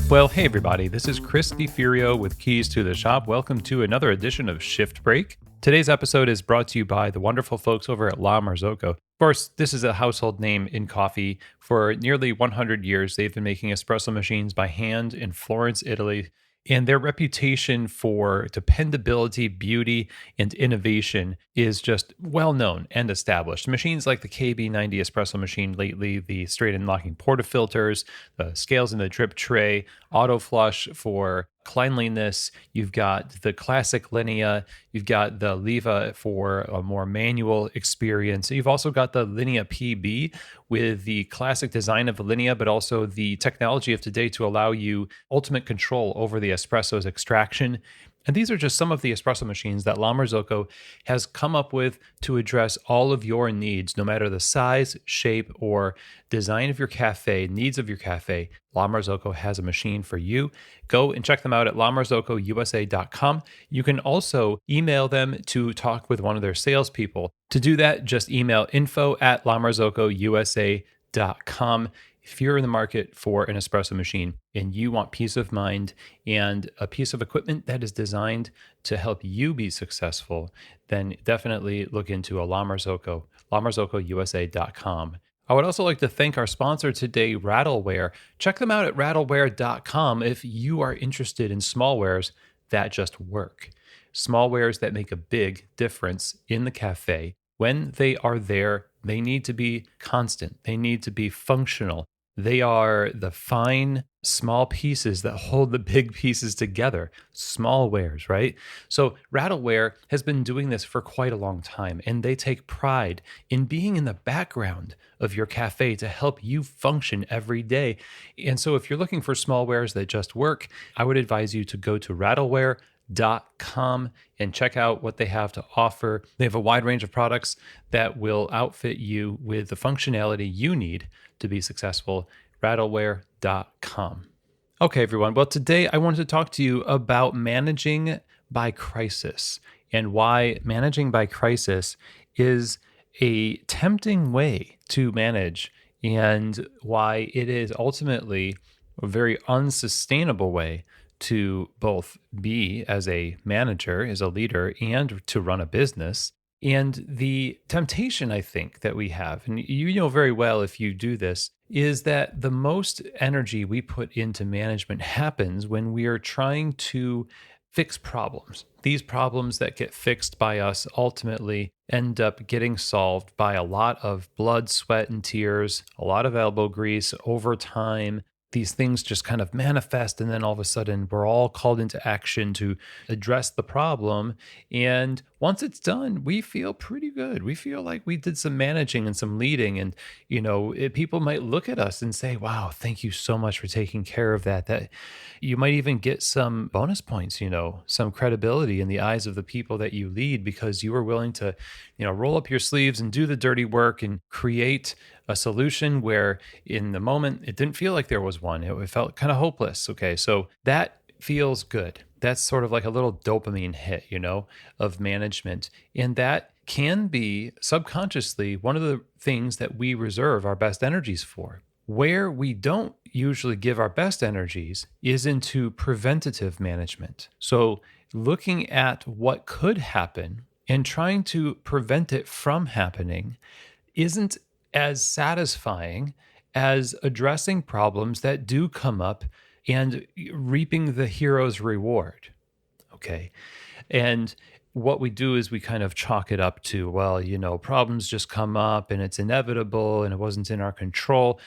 Well, hey everybody, this is Chris DiFurio with Keys to the Shop. Welcome to another edition of Shift Break. Today's episode is brought to you by the wonderful folks over at La Marzocco. Of course, this is a household name in coffee. For nearly 100 years, they've been making espresso machines by hand in Florence, Italy. And their reputation for dependability, beauty, and innovation is just well known and established. Machines like the KB90 espresso machine lately, the straight and locking portafilters, the scales in the drip tray, auto flush for cleanliness. You've got the classic Linea. You've got the Leva for a more manual experience. You've also got the Linea PB with the classic design of the Linea, but also the technology of today to allow you ultimate control over the espresso's extraction. And these are just some of the espresso machines that La Marzocco has come up with to address all of your needs, no matter the size, shape, or design of your cafe, needs of your cafe. La Marzocco has a machine for you. Go and check them out at lamarzocco.usa.com. You can also email them to talk with one of their salespeople. To do that, just email info@lamarzocco.usa.com. If you're in the market for an espresso machine and you want peace of mind and a piece of equipment that is designed to help you be successful, then definitely look into a La Marzocco, lamarzocco.usa.com. I would also like to thank our sponsor today, Rattleware. Check them out at rattleware.com if you are interested in smallwares that just work. Smallwares that make a big difference in the cafe. When they are there, they need to be constant. They need to be functional. They are the fine, small pieces that hold the big pieces together. Small wares, right? So Rattleware has been doing this for quite a long time, and they take pride in being in the background of your cafe to help you function every day. And so if you're looking for small wares that just work, I would advise you to go to rattleware.com and check out what they have to offer. They have a wide range of products that will outfit you with the functionality you need to be successful. Rattleware.com. Okay, everyone. Well, today I wanted to talk to you about managing by crisis and why managing by crisis is a tempting way to manage and why it is ultimately a very unsustainable way to both be as a manager, as a leader, and to run a business. And the temptation, I think, that we have, and you know very well if you do this, is that the most energy we put into management happens when we are trying to fix problems. These problems that get fixed by us ultimately end up getting solved by a lot of blood, sweat, and tears, a lot of elbow grease over time. These things just kind of manifest, and then all of a sudden we're all called into action to address the problem. And once it's done, we feel pretty good. We feel like we did some managing and some leading, and people might look at us and say, "Wow, thank you so much for taking care of that." That you might even get some bonus points, some credibility in the eyes of the people that you lead because you were willing to, roll up your sleeves and do the dirty work and create a solution where in the moment it didn't feel like there was one. It felt kind of hopeless. Okay, so that feels good. That's sort of like a little dopamine hit, of management. And that can be subconsciously one of the things that we reserve our best energies for. Where we don't usually give our best energies is into preventative management. So looking at what could happen and trying to prevent it from happening isn't as satisfying as addressing problems that do come up and reaping the hero's reward. Okay. And what we do is we kind of chalk it up to, well, problems just come up and it's inevitable and it wasn't in our control.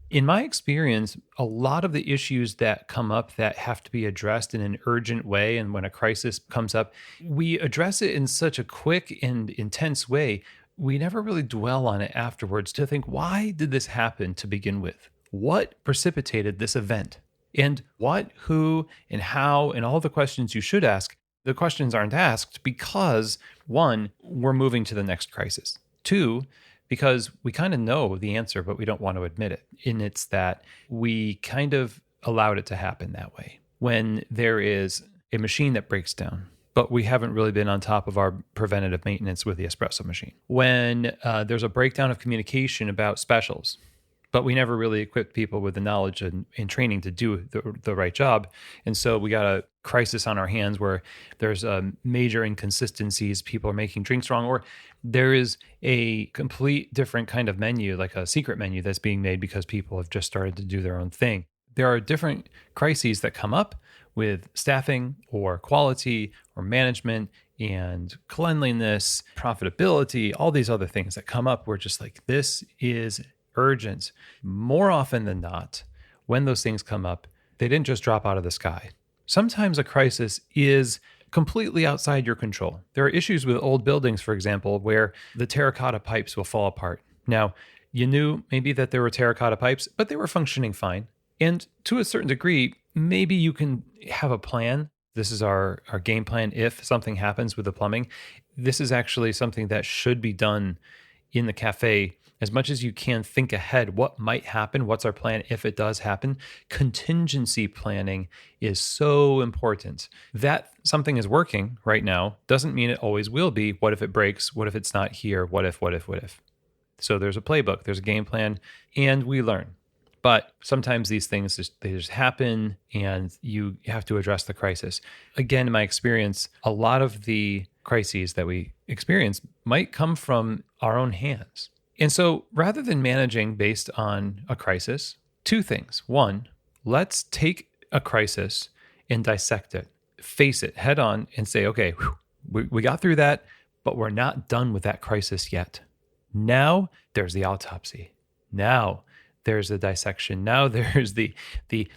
In my experience, a lot of the issues that come up that have to be addressed in an urgent way, and when a crisis comes up, we address it in such a quick and intense way. We never really dwell on it afterwards to think, why did this happen to begin with? What precipitated this event? And what, who, and how, and all the questions you should ask, the questions aren't asked because, one, we're moving to the next crisis. Two, because we kind of know the answer, but we don't want to admit it. And it's that we kind of allowed it to happen that way. When there is a machine that breaks down, but we haven't really been on top of our preventative maintenance with the espresso machine. When there's a breakdown of communication about specials, but we never really equipped people with the knowledge and training to do the right job. And so we got a crisis on our hands where there's major inconsistencies. People are making drinks wrong, or there is a complete different kind of menu, like a secret menu that's being made because people have just started to do their own thing. There are different crises that come up with staffing or quality or management and cleanliness, profitability, all these other things that come up. We're just like, this is urgent. More often than not, when those things come up, they didn't just drop out of the sky. Sometimes a crisis is completely outside your control. There are issues with old buildings, for example, where the terracotta pipes will fall apart. Now, you knew maybe that there were terracotta pipes, but they were functioning fine. And to a certain degree, maybe you can have a plan. This is our game plan if something happens with the plumbing. This is actually something that should be done in the cafe as much as you can. Think ahead. What might happen? What's our plan if it does happen? Contingency planning is so important. That something is working right now doesn't mean it always will be. What if it breaks? What if it's not here? What if? So there's a playbook, there's a game plan, and we learn. But sometimes these things they just happen and you have to address the crisis. Again, in my experience, a lot of the crises that we experience might come from our own hands. And so rather than managing based on a crisis, two things. One, let's take a crisis and dissect it, face it head on and say, okay, we got through that, but we're not done with that crisis yet. Now there's the autopsy. Now there's the dissection. Now there's the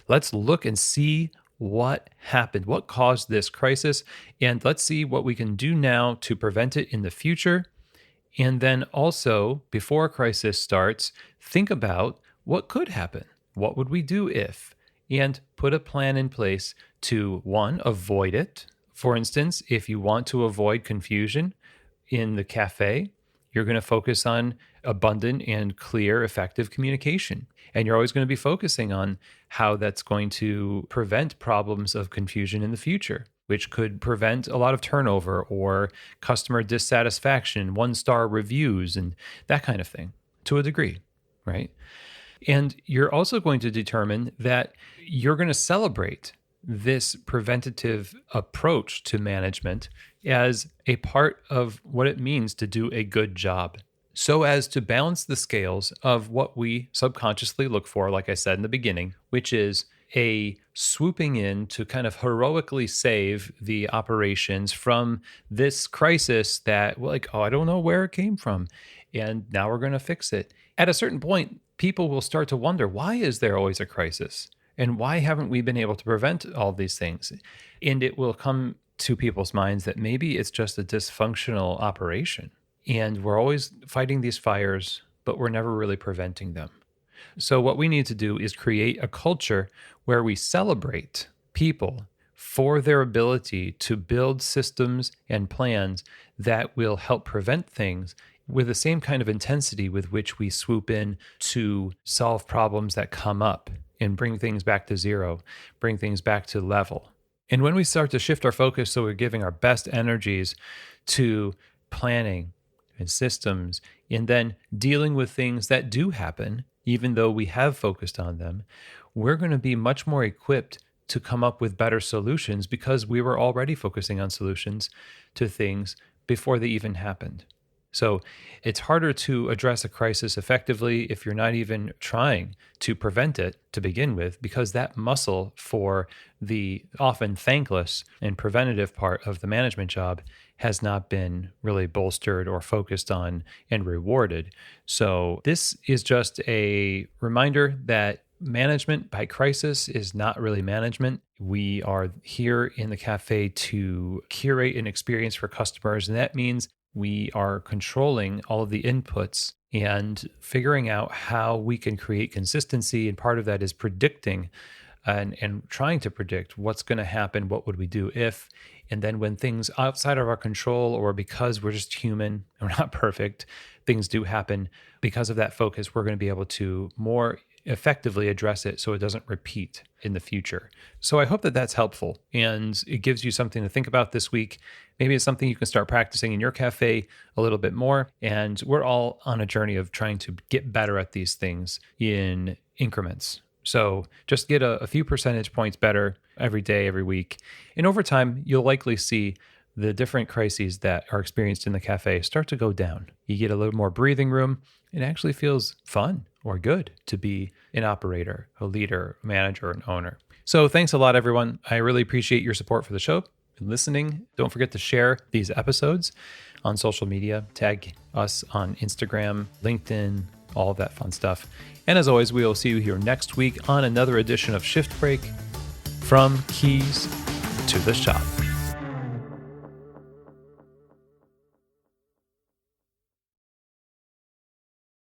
let's look and see what happened, what caused this crisis, and let's see what we can do now to prevent it in the future. And then also, before a crisis starts, think about what could happen. What would we do if? And put a plan in place to, one, avoid it. For instance, if you want to avoid confusion in the cafe, you're going to focus on abundant and clear, effective communication. And you're always going to be focusing on how that's going to prevent problems of confusion in the future, which could prevent a lot of turnover or customer dissatisfaction, one-star reviews, and that kind of thing to a degree, right? And you're also going to determine that you're going to celebrate this preventative approach to management as a part of what it means to do a good job, so as to balance the scales of what we subconsciously look for, like I said in the beginning, which is a swooping in to kind of heroically save the operations from this crisis that, like, oh, I don't know where it came from, and now we're going to fix it. At a certain point, people will start to wonder, why is there always a crisis? And why haven't we been able to prevent all these things? And it will come to people's minds that maybe it's just a dysfunctional operation. And we're always fighting these fires, but we're never really preventing them. So what we need to do is create a culture where we celebrate people for their ability to build systems and plans that will help prevent things with the same kind of intensity with which we swoop in to solve problems that come up and bring things back to zero, bring things back to level. And when we start to shift our focus so we're giving our best energies to planning and systems, and then dealing with things that do happen, even though we have focused on them, we're going to be much more equipped to come up with better solutions because we were already focusing on solutions to things before they even happened. So it's harder to address a crisis effectively if you're not even trying to prevent it to begin with, because that muscle for the often thankless and preventative part of the management job has not been really bolstered or focused on and rewarded. So this is just a reminder that management by crisis is not really management. We are here in the cafe to curate an experience for customers, and that means we are controlling all of the inputs and figuring out how we can create consistency. And part of that is predicting and trying to predict what's going to happen, what would we do if, and then when things outside of our control, or because we're just human, we're not perfect, things do happen. Because of that focus, we're going to be able to more effectively address it so it doesn't repeat in the future. So I hope that that's helpful and it gives you something to think about this week. Maybe it's something you can start practicing in your cafe a little bit more. And we're all on a journey of trying to get better at these things in increments. So just get a few percentage points better every day, every week. And over time, you'll likely see the different crises that are experienced in the cafe start to go down. You get a little more breathing room. It actually feels fun or good to be an operator, a leader, a manager, an owner. So thanks a lot, everyone. I really appreciate your support for the show and listening. Don't forget to share these episodes on social media. Tag us on Instagram, LinkedIn, all of that fun stuff. And as always, we will see you here next week on another edition of Shift Break, from keys to the shop.